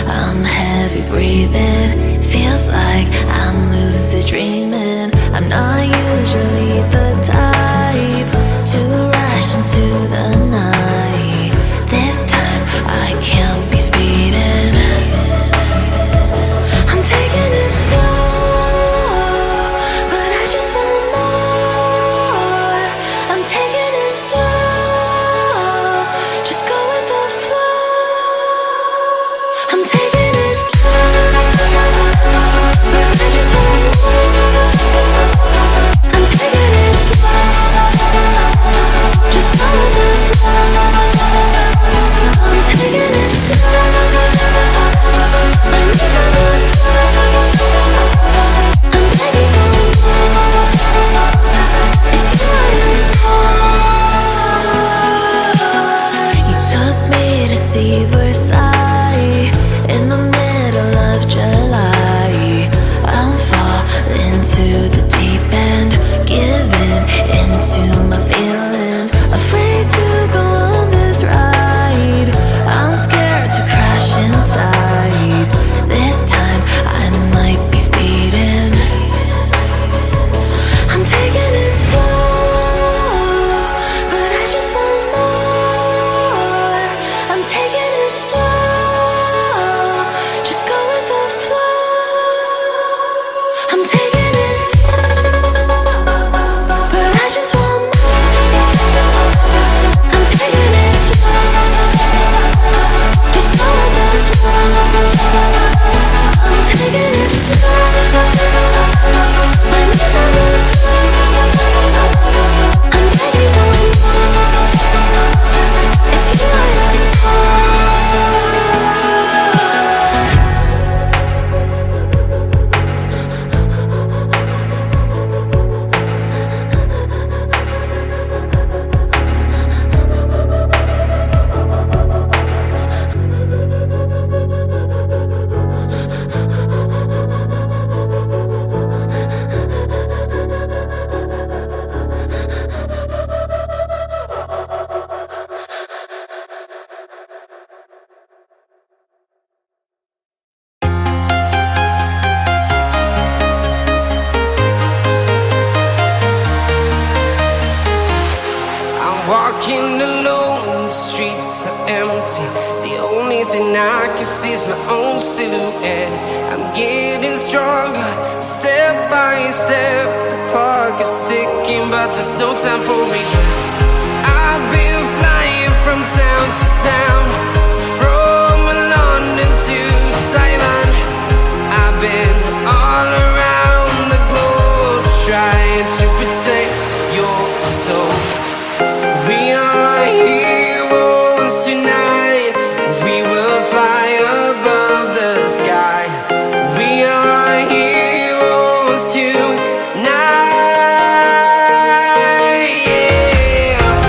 I'm heavy breathing, feels like I'm lucid dreaming. I'm not usually the type to rush into the night. This time I can't be speeding. I'm taking it slow, but I just want more. I'm taking it slow, just go with the flow. I'm taking it slow, but I just want more. I'm taking it slow, just go with the flow. I'm taking it slow, my knees on the floor. I'm begging for more. It's you I adore. You took me to see Versailles in the middle of July. I'm falling to the deep end, giving into my feelings, afraid to go on this ride. I'm scared to crash inside. This time I might be speeding. I'm taking it slow, but I just want more. I'm taking it slow, just go with the flow. I'm taking it slow, but I just want more. I'm taking it slow, just go with the flow. I'm taking it slow, my knees on the floor. I'm begging for more. It's you I Walking alone, the streets are empty. The only thing I can see is my own silhouette. I'm getting stronger, step by step. The clock is ticking, but there's no time for regrets. I've been flying from town to town, from London to Taiwan. I've been all around the globe, trying to protect your soul. We are heroes tonight. We will fly above the sky. We are heroes tonight. Yeah.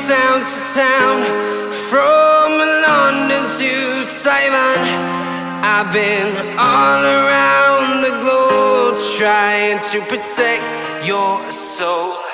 town to town, from London to Taiwan. I've been all around the globe trying to protect your soul.